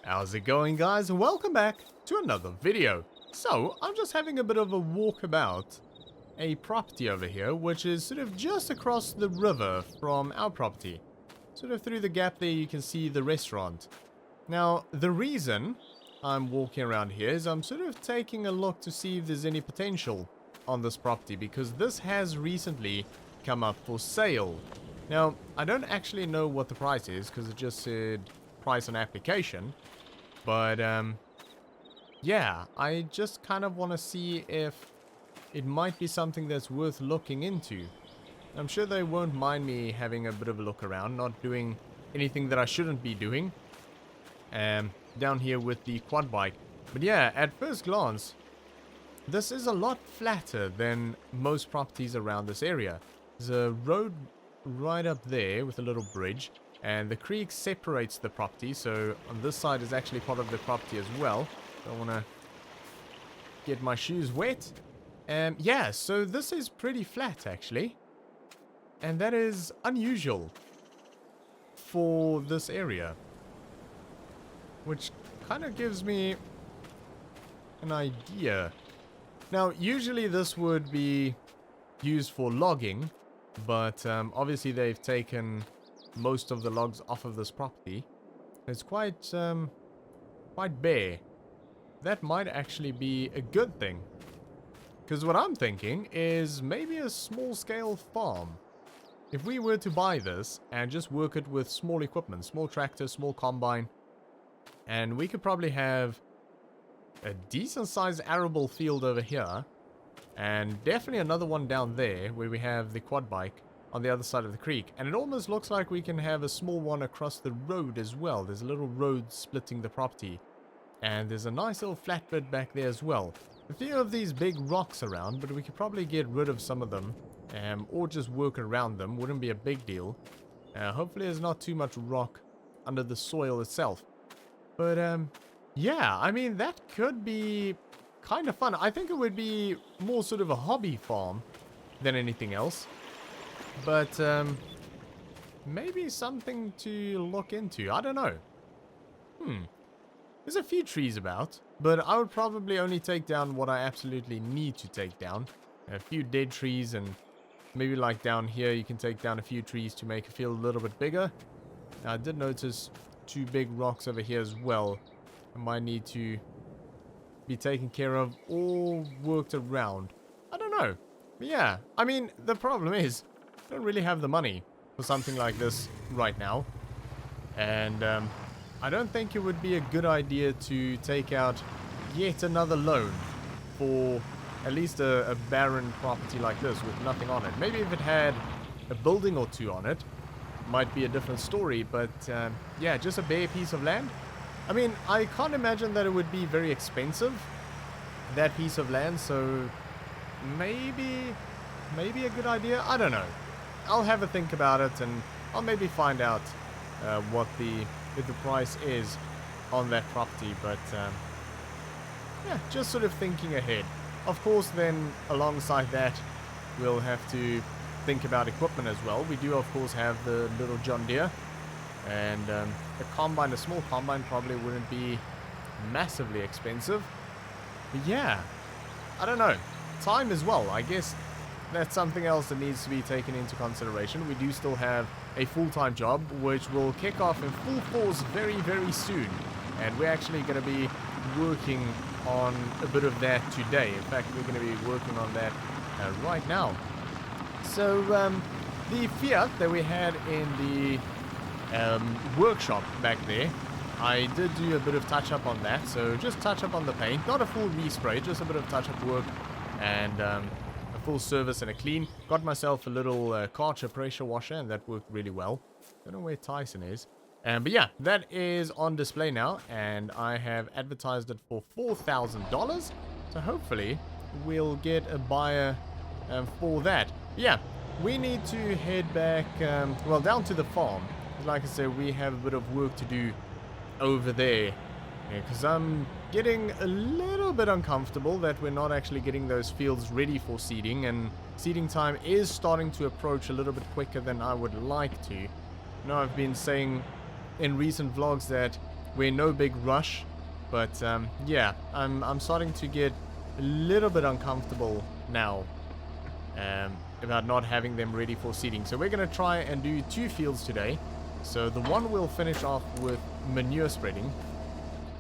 How's it going, guys? Welcome back to another video. So, I'm just having a bit of a walkabout a property over here, which is sort of just across the river from our property. Sort of through the gap there you can see the restaurant. Now, the reason I'm walking around here is I'm sort of taking a look to see if there's any potential on this property, because this has recently come up for sale. Now, I don't actually know what the price is, because it just said price on application. But, yeah, I just kind of want to see if it might be something that's worth looking into. I'm sure they won't mind me having a bit of a look around, not doing anything that I shouldn't be doing. Down here with the quad bike. But yeah, at first glance, this is a lot flatter than most properties around this area. There's a road right up there with a little bridge, and the creek separates the property, so on this side is actually part of the property as well. Don't want to get my shoes wet. Yeah, so this is pretty flat actually, and that is unusual for this area, which kind of gives me an idea. Now, usually this would be used for logging, but obviously they've taken most of the logs off of this property. It's quite bare. That might actually be a good thing, because what I'm thinking is maybe a small-scale farm. If we were to buy this and just work it with small equipment, small tractor, small combine, and we could probably have a decent-sized arable field over here, and definitely another one down there where we have the quad bike on the other side of the creek. And it almost looks like we can have a small one across the road as well. There's a little road splitting the property, and there's a nice little flatbed back there as well. A few of these big rocks around, but we could probably get rid of some of them, or just work around them. Wouldn't be a big deal. Hopefully there's not too much rock under the soil itself. But yeah, I mean, that could be kind of fun. I think it would be more sort of a hobby farm than anything else. But maybe something to look into. I don't know. There's a few trees about, but I would probably only take down what I absolutely need to take down. A few dead trees, and maybe like down here you can take down a few trees to make it feel a little bit bigger. Now, I did notice two big rocks over here as well. I might need to be taken care of or worked around. I don't know. But yeah, I mean, the problem is I don't really have the money for something like this right now. And I don't think it would be a good idea to take out yet another loan for at least a barren property like this with nothing on it. Maybe if it had a building or two on it, might be a different story. But yeah, just a bare piece of land. I mean, I can't imagine that it would be very expensive, that piece of land. So maybe a good idea. I don't know. I'll have a think about it, and I'll maybe find out what if the price is on that property. But yeah, just sort of thinking ahead. Of course, then alongside that, we'll have to think about equipment as well. We do, of course, have the little John Deere, and a combine, a small combine, probably wouldn't be massively expensive. But yeah, I don't know. Time as well, I guess. That's something else that needs to be taken into consideration. We do still have a full-time job, which will kick off in full force very, very soon. And we're actually going to be working on a bit of that today. In fact, we're going to be working on that right now. So, the Fiat that we had in the workshop back there, I did do a bit of touch-up on that. So, just touch-up on the paint. Not a full respray, just a bit of touch-up work. And full service and a clean. Got myself a little Karcher pressure washer, and that worked really well. Don't know where Tyson is. But yeah, that is on display now, and I have advertised it for $4,000. So hopefully we'll get a buyer for that. Yeah, we need to head back, well, down to the farm. Like I said, we have a bit of work to do over there. Because I'm getting a little bit uncomfortable that we're not actually getting those fields ready for seeding, and seeding time is starting to approach a little bit quicker than I would like to. You know, I've been saying in recent vlogs that we're in no big rush. But yeah, I'm starting to get a little bit uncomfortable now about not having them ready for seeding. So we're going to try and do 2 fields today. So the one we'll finish off with manure spreading.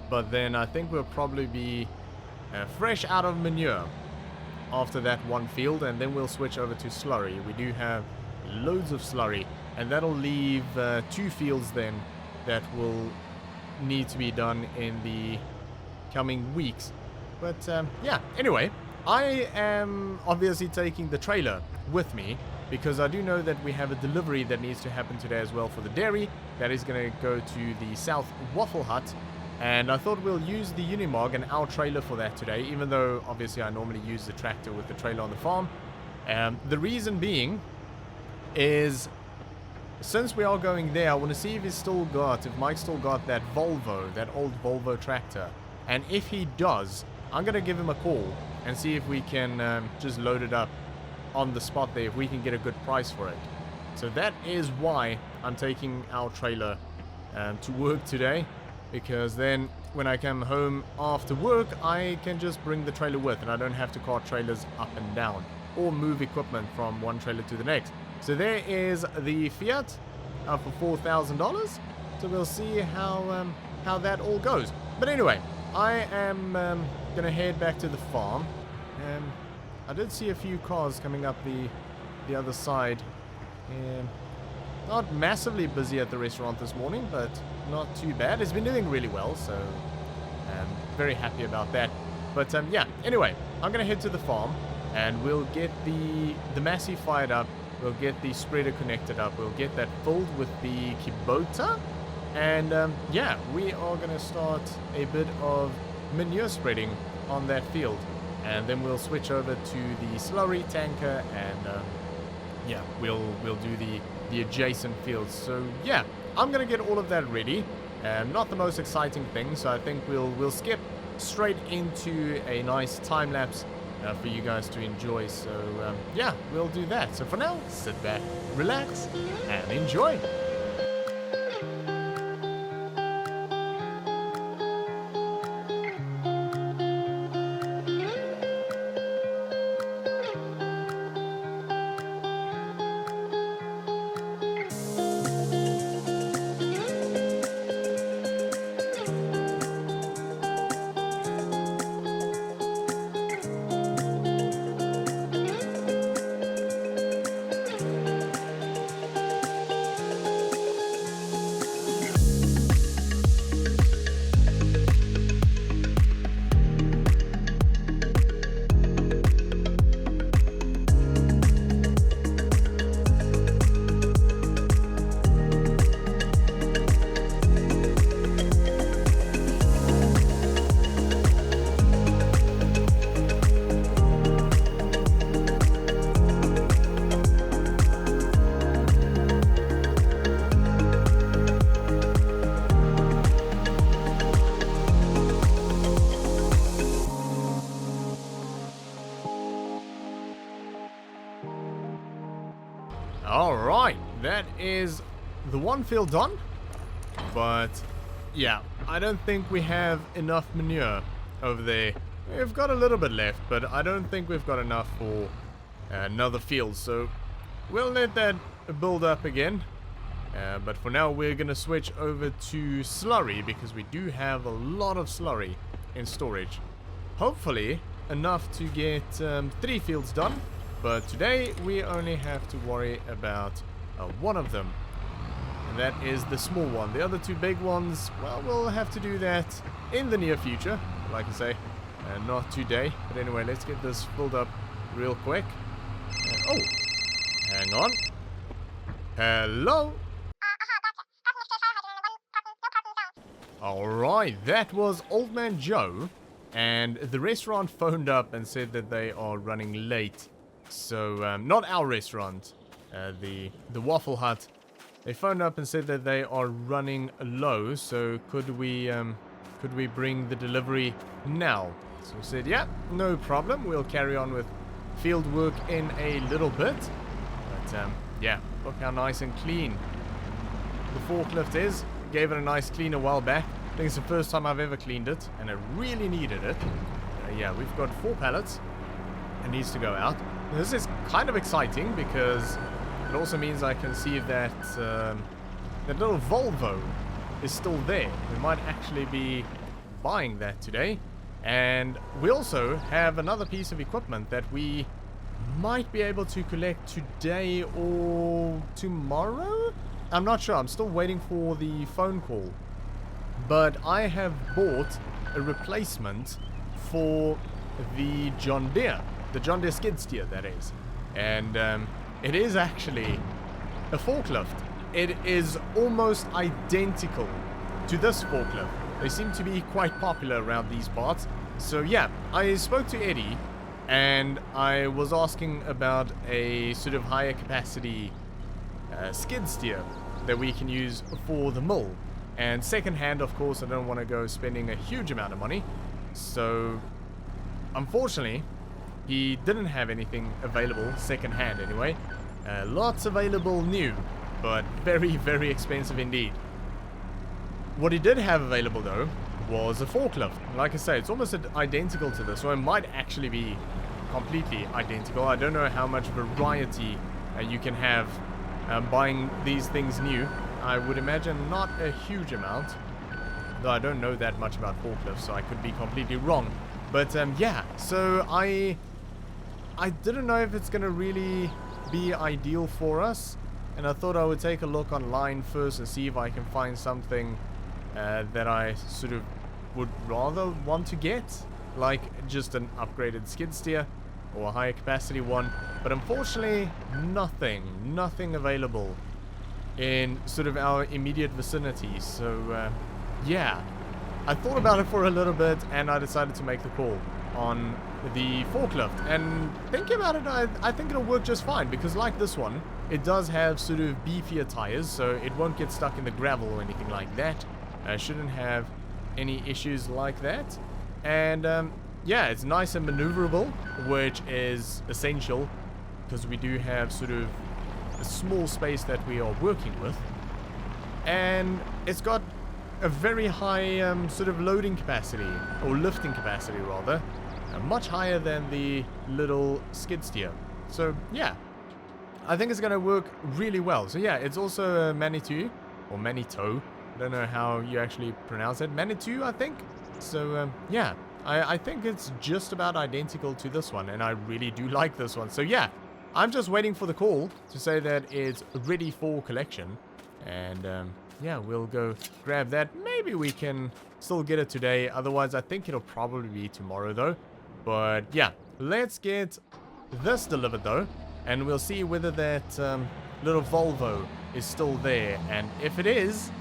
But then I think we'll probably be fresh out of manure after that one field. And then we'll switch over to slurry. We do have loads of slurry. And that'll leave 2 fields then that will need to be done in the coming weeks. But yeah, anyway, I am obviously taking the trailer with me because I do know that we have a delivery that needs to happen today as well for the dairy. That is going to go to the South Waffle Hut, and I thought we'll use the Unimog and our trailer for that today, even though obviously I normally use the tractor with the trailer on the farm. The reason being is, since we are going there, I want to see if Mike's still got that Volvo, that old Volvo tractor. And if he does, I'm going to give him a call and see if we can just load it up on the spot there, if we can get a good price for it. So that is why I'm taking our trailer to work today, because then when I come home after work, I can just bring the trailer with, and I don't have to cart trailers up and down or move equipment from one trailer to the next. So there is the Fiat for $4,000. So we'll see how that all goes. But anyway, I am gonna head back to the farm. I did see a few cars coming up the other side. Not massively busy at the restaurant this morning, but not too bad. It's been doing really well, so I'm very happy about that. But yeah, anyway, I'm gonna head to the farm and we'll get the Massey fired up. We'll get the spreader connected up. We'll get that filled with the Kubota. And yeah, we are going to start a bit of manure spreading on that field. And then we'll switch over to the slurry tanker. And yeah, we'll do the adjacent fields. So yeah, I'm going to get all of that ready. Not the most exciting thing. So I think we'll skip straight into a nice time lapse for you guys to enjoy. So yeah, we'll do that. So for now, sit back, relax, and enjoy. Alright, that is the one field done. But yeah, I don't think we have enough manure over there. We've got a little bit left, but I don't think we've got enough for another field. So we'll let that build up again. But for now, we're going to switch over to slurry because we do have a lot of slurry in storage. Hopefully enough to get 3 fields done. But today we only have to worry about one of them. And that is the small one. The other 2 big ones, well, we'll have to do that in the near future. Like I say, not today. But anyway, let's get this filled up real quick. Oh, hang on. Hello? Alright, that was Old Man Joe. And the restaurant phoned up and said that they are running late. So, not our restaurant, the Waffle Hut. They phoned up and said that they are running low, so could we bring the delivery now? So we said, yeah, no problem, we'll carry on with field work in a little bit. But, yeah, look how nice and clean the forklift is. Gave it a nice clean a while back. I think it's the first time I've ever cleaned it, and I really needed it. Yeah, we've got 4 pallets. It needs to go out. This is kind of exciting because it also means I can see that that little Volvo is still there. We might actually be buying that today. And we also have another piece of equipment that we might be able to collect today or tomorrow? I'm not sure. I'm still waiting for the phone call. But I have bought a replacement for the John Deere. The John Deere skid steer, that is. And it is actually a forklift. It is almost identical to this forklift. They seem to be quite popular around these parts. So yeah, I spoke to Eddie and I was asking about a sort of higher capacity skid steer that we can use for the mill. And secondhand, of course, I don't want to go spending a huge amount of money. So unfortunately, he didn't have anything available secondhand anyway. Lots available new, but very, very expensive indeed. What he did have available though was a forklift. Like I say, it's almost identical to this, so it might actually be completely identical. I don't know how much variety you can have buying these things new. I would imagine not a huge amount, though I don't know that much about forklifts, so I could be completely wrong. But yeah, so I didn't know if it's gonna really be ideal for us, and I thought I would take a look online first and see if I can find something that I sort of would rather want to get, like just an upgraded skid steer or a higher capacity one. But unfortunately, nothing available in sort of our immediate vicinity. So yeah, I thought about it for a little bit and I decided to make the call on the forklift. And thinking about it, I think it'll work just fine, because like this one, it does have sort of beefier tires, so it won't get stuck in the gravel or anything like that. I shouldn't have any issues like that. And yeah, it's nice and maneuverable, which is essential because we do have sort of a small space that we are working with. And it's got a very high sort of loading capacity, or lifting capacity rather, much higher than the little skid steer. So yeah, I think it's going to work really well. So yeah, it's also a Manitou, or Manito. I don't know how you actually pronounce it. Manitou, I think. So yeah, I think it's just about identical to this one, and I really do like this one. So yeah, I'm just waiting for the call to say that it's ready for collection. And yeah, we'll go grab that. Maybe we can still get it today. Otherwise, I think it'll probably be tomorrow though. But yeah, let's get this delivered though. And we'll see whether that little Volvo is still there. And if it is,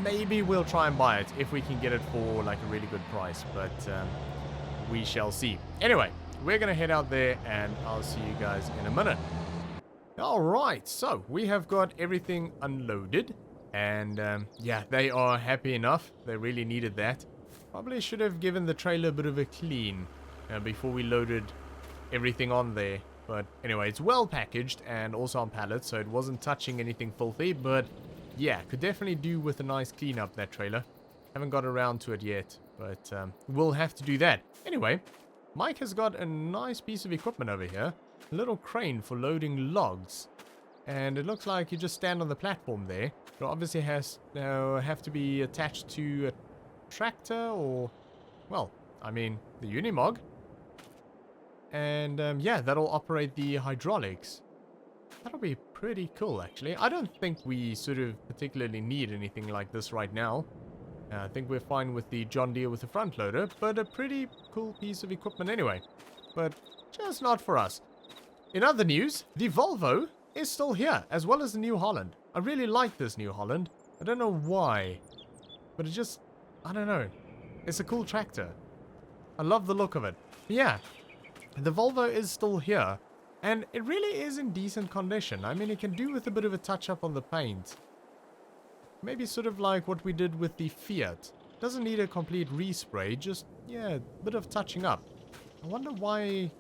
maybe we'll try and buy it if we can get it for like a really good price. But we shall see. Anyway, we're going to head out there and I'll see you guys in a minute. Alright, so we have got everything unloaded. And yeah, they are happy enough. They really needed that. Probably should have given the trailer a bit of a clean before we loaded everything on there. But anyway, it's well packaged and also on pallets, so it wasn't touching anything filthy. But yeah, could definitely do with a nice cleanup, that trailer. Haven't got around to it yet, but we'll have to do that. Anyway, Mike has got a nice piece of equipment over here. A little crane for loading logs. And it looks like you just stand on the platform there. It obviously has have to be attached to a tractor or, well, I mean, the Unimog. And yeah, that'll operate the hydraulics. That'll be pretty cool, actually. I don't think we sort of particularly need anything like this right now. I think we're fine with the John Deere with the front loader, but a pretty cool piece of equipment anyway. But just not for us. In other news, the Volvo is still here, as well as the New Holland. I really like this New Holland. I don't know why, but it just, I don't know. It's a cool tractor. I love the look of it. But yeah, the Volvo is still here, and it really is in decent condition. I mean, it can do with a bit of a touch-up on the paint. Maybe sort of like what we did with the Fiat. Doesn't need a complete respray, just, yeah, a bit of touching up. I wonder why it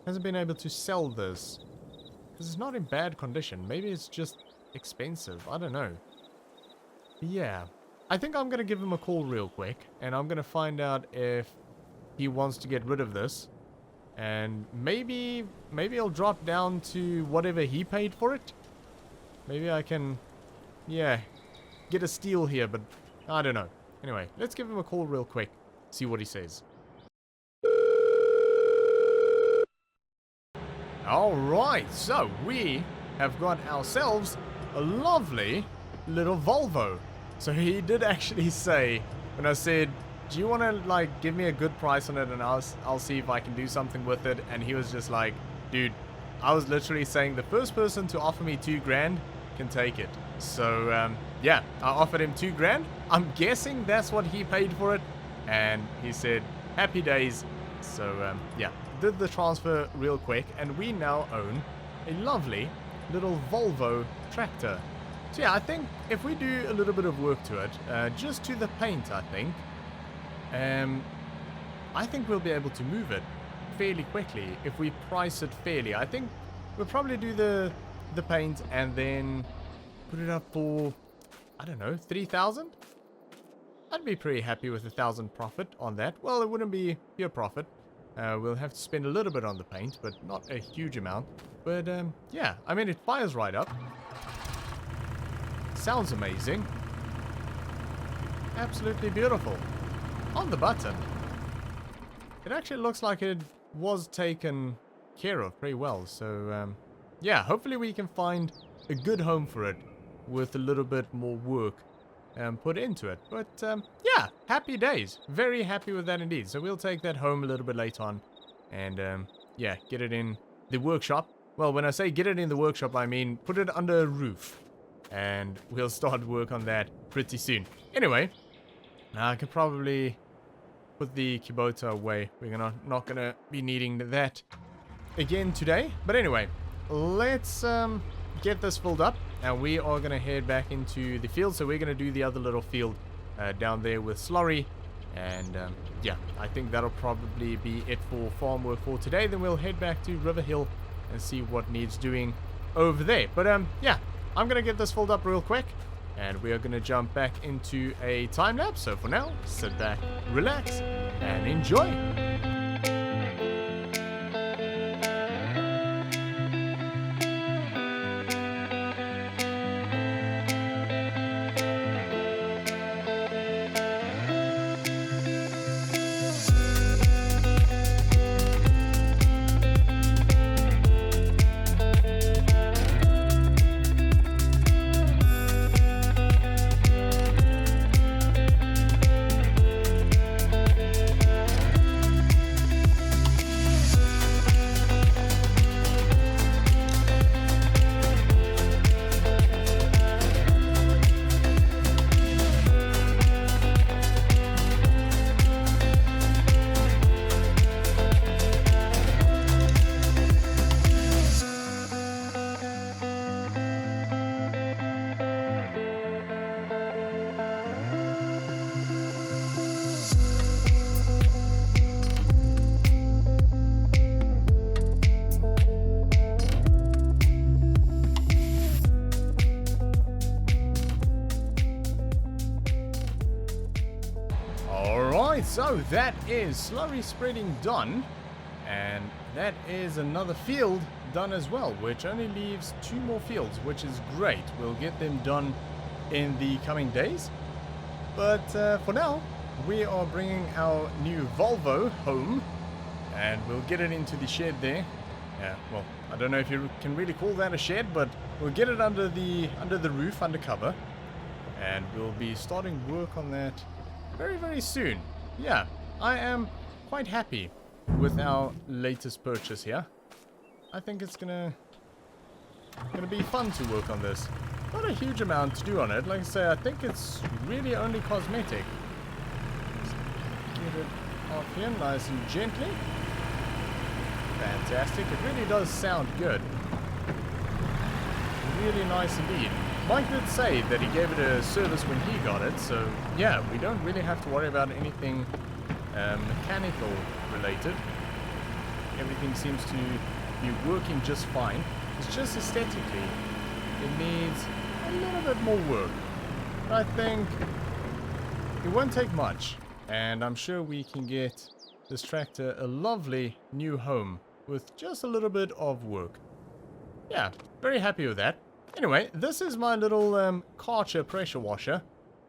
hasn't been able to sell this. Because it's not in bad condition. Maybe it's just expensive. I don't know. But yeah, I think I'm going to give him a call real quick. And I'm going to find out if he wants to get rid of this. And maybe I'll drop down to whatever he paid for it. Maybe I can, yeah, get a steal here, but I don't know. Anyway, let's give him a call real quick. See what he says. Alright, so we have got ourselves a lovely little Volvo. So he did actually say, when I said, do you want to like give me a good price on it and I'll see if I can do something with it, and he was just like, dude, I was literally saying the first person to offer me $2,000 can take it. So yeah, I offered him $2,000. I'm guessing that's what he paid for it, and he said happy days. So yeah, did the transfer real quick, and we now own a lovely little Volvo tractor. So yeah, I think if we do a little bit of work to it, just to the paint, I think we'll be able to move it fairly quickly if we price it fairly. I think we'll probably do the paint and then put it up for, I don't know, 3,000? I'd be pretty happy with 1,000 profit on that. Well, it wouldn't be pure profit. We'll have to spend a little bit on the paint, but not a huge amount. But yeah, I mean, it fires right up. Sounds amazing. Absolutely beautiful. On the button, it actually looks like it was taken care of pretty well. So yeah, hopefully we can find a good home for it with a little bit more work put into it. But yeah, happy days. Very happy with that indeed. So we'll take that home a little bit later on and yeah, get it in the workshop. Well, when I say get it in the workshop, I mean put it under a roof, and we'll start work on that pretty soon. Anyway, I could probably put the Kubota away. We're not gonna be needing that again today. But anyway, let's get this filled up, and we are gonna head back into the field. So we're gonna do the other little field down there with slurry, and yeah, I think that'll probably be it for farm work for today. Then we'll head back to River Hill and see what needs doing over there. But yeah, I'm gonna get this filled up real quick, and we are going to jump back into a time lapse. So for now, sit back, relax, and enjoy. So that is slurry spreading done, and that is another field done as well, which only leaves 2 more fields, which is great. We'll get them done in the coming days. But for now, we are bringing our new Volvo home, and we'll get it into the shed there. Yeah, well, I don't know if you can really call that a shed, but we'll get it under the roof, under cover, and we'll be starting work on that very, very soon. Yeah, I am quite happy with our latest purchase here. I think it's gonna be fun to work on this. Not a huge amount to do on it. Like I say, I think it's really only cosmetic. Let's get it off here nice and gently. Fantastic. It really does sound good. Really nice indeed. Mike did say that he gave it a service when he got it, so yeah, we don't really have to worry about anything mechanical related. Everything seems to be working just fine. It's just aesthetically, it needs a little bit more work. I think it won't take much. And I'm sure we can get this tractor a lovely new home with just a little bit of work. Yeah, very happy with that. Anyway, this is my little Karcher pressure washer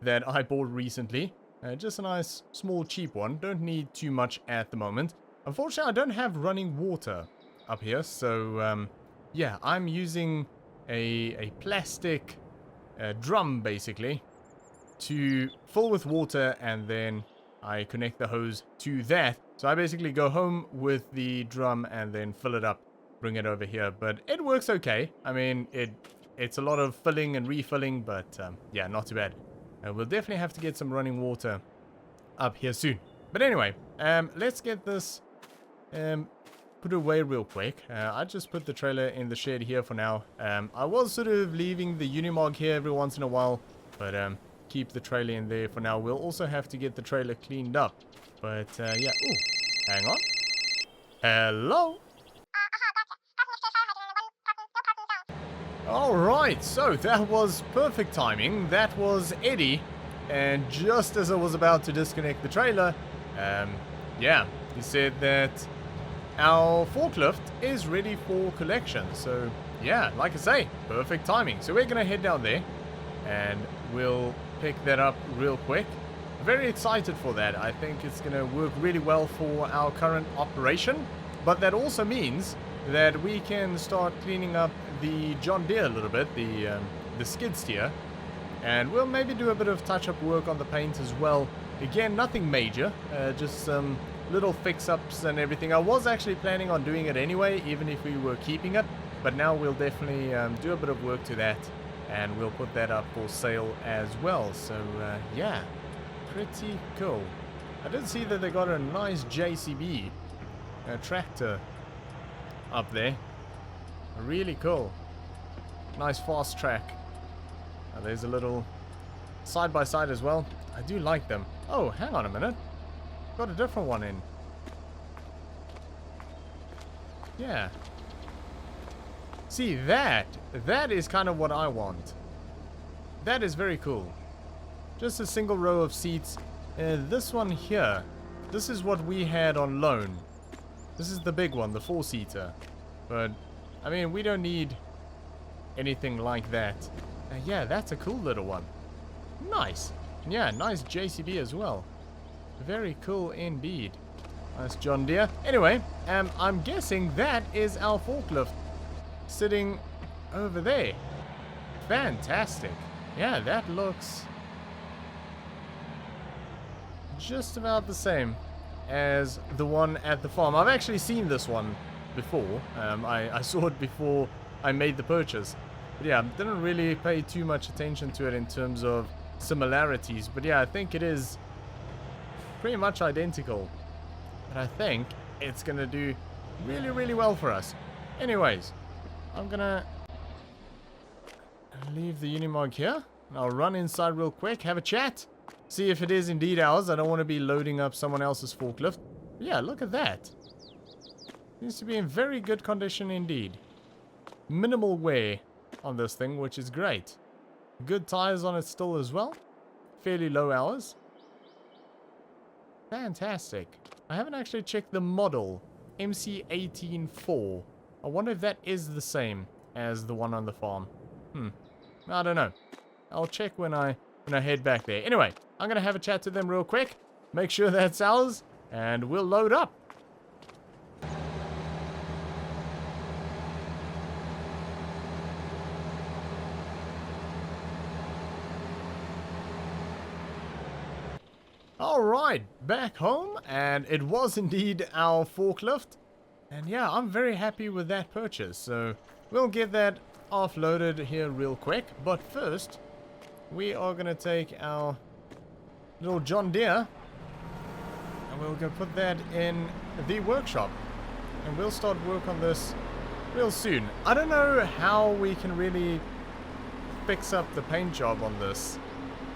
that I bought recently. Just a nice, small, cheap one. Don't need too much at the moment. Unfortunately, I don't have running water up here, so yeah, I'm using a plastic drum, basically, to fill with water, and then I connect the hose to that. So I basically go home with the drum and then fill it up, bring it over here. But it works okay. I mean, it's a lot of filling and refilling, but yeah, not too bad. We'll definitely have to get some running water up here soon. But anyway, let's get this put away real quick. I just put the trailer in the shed here for now. I was sort of leaving the Unimog here every once in a while, but keep the trailer in there for now. We'll also have to get the trailer cleaned up. But yeah, ooh, hang on. Hello? Alright, so that was perfect timing. That was Eddie. And just as I was about to disconnect the trailer, yeah, he said that our forklift is ready for collection. So yeah, like I say, perfect timing. So we're gonna head down there and we'll pick that up real quick. Very excited for that. I think it's gonna work really well for our current operation, but that also means that we can start cleaning up the John Deere a little bit, the skid steer, and we'll maybe do a bit of touch-up work on the paint as well. Again, nothing major, just some little fix-ups and everything. I was actually planning on doing it anyway, even if we were keeping it, but now we'll definitely do a bit of work to that, and we'll put that up for sale as well. So yeah, pretty cool. I did see that they got a nice JCB tractor up there. Really cool. Nice fast track. There's a little side-by-side as well. I do like them. Oh, hang on a minute. Got a different one in. Yeah. See, that is kind of what I want. That is very cool. Just a single row of seats. This one here, this is what we had on loan. This is the big one, the 4-seater. But, I mean, we don't need anything like that. Yeah, that's a cool little one. Nice. Yeah, nice JCB as well. Very cool indeed. Nice John Deere. Anyway, I'm guessing that is our forklift sitting over there. Fantastic. Yeah, that looks just about the same as the one at the farm. I've actually seen this one before. I saw it before I made the purchase. But yeah, didn't really pay too much attention to it in terms of similarities. But yeah, I think it is pretty much identical. But I think it's going to do really, really well for us. Anyways, I'm going to leave the Unimog here. I'll run inside real quick, have a chat. See if it is indeed ours. I don't want to be loading up someone else's forklift. But yeah, look at that. Seems to be in very good condition indeed. Minimal wear on this thing, which is great. Good tires on it still as well. Fairly low hours. Fantastic. I haven't actually checked the model. MC184. I wonder if that is the same as the one on the farm. I don't know. I'll check when I head back there. Anyway, I'm going to have a chat to them real quick. Make sure that's ours. And we'll load up. Alright, back home, and it was indeed our forklift. And yeah, I'm very happy with that purchase, so we'll get that offloaded here real quick. But first, we are going to take our little John Deere, and we'll go put that in the workshop. And we'll start work on this real soon. I don't know how we can really fix up the paint job on this,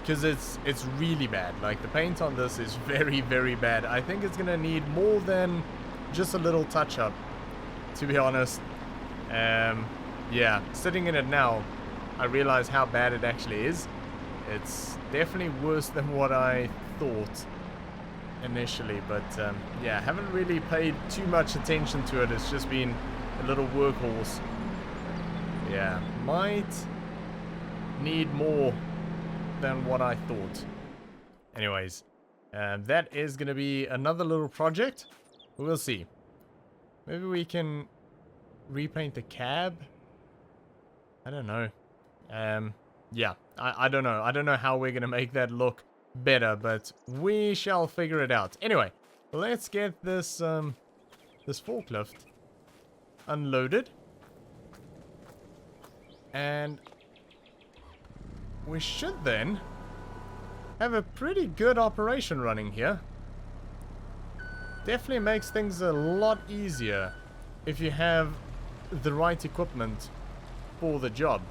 because it's really bad. Like, the paint on this is very, very bad. I think it's gonna need more than just a little touch-up, to be honest. Yeah, sitting in it now, I realize how bad it actually is. It's definitely worse than what I thought initially, but yeah, haven't really paid too much attention to it. It's just been a little workhorse. Yeah, might need more than what I thought. Anyways, that is going to be another little project. We'll see. Maybe we can repaint the cab. I don't know. Yeah, I don't know. I don't know how we're going to make that look better, but we shall figure it out. Anyway, let's get this this forklift unloaded. And we should then have a pretty good operation running here. Definitely makes things a lot easier if you have the right equipment for the job.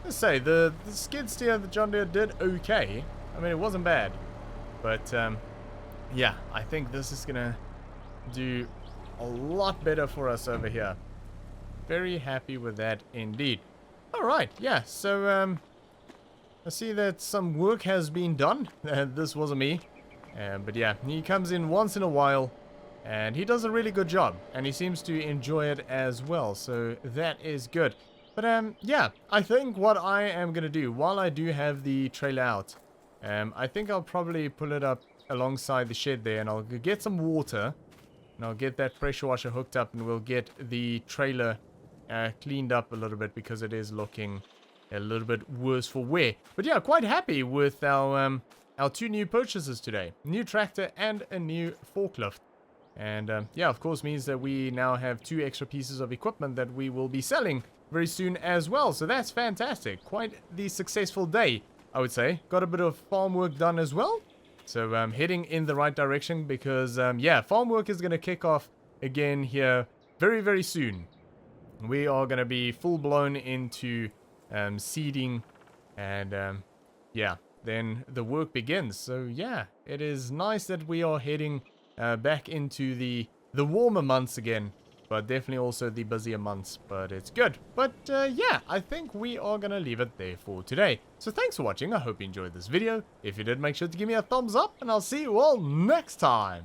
Let's say the skid steer the John Deere did okay. I mean, it wasn't bad, but yeah, I think this is gonna do a lot better for us over here. Very happy with that indeed. All right, yeah. So I see that some work has been done. This wasn't me, but yeah, he comes in once in a while, and he does a really good job, and he seems to enjoy it as well. So that is good. But yeah, I think what I am gonna do while I do have the trailer out. I think I'll probably pull it up alongside the shed there, and I'll get some water, and I'll get that pressure washer hooked up, and we'll get the trailer cleaned up a little bit because it is looking a little bit worse for wear. But yeah, quite happy with our two new purchases today. New tractor and a new forklift. And yeah, of course means that we now have 2 extra pieces of equipment that we will be selling very soon as well. So that's fantastic. Quite the successful day, I would say. Got a bit of farm work done as well. So heading in the right direction because, yeah, farm work is going to kick off again here very, very soon. We are going to be full-blown into seeding and, yeah, then the work begins. So, yeah, it is nice that we are heading back into the warmer months again. But definitely also the busier months, but it's good. But yeah, I think we are going to leave it there for today. So thanks for watching. I hope you enjoyed this video. If you did, make sure to give me a thumbs up, and I'll see you all next time.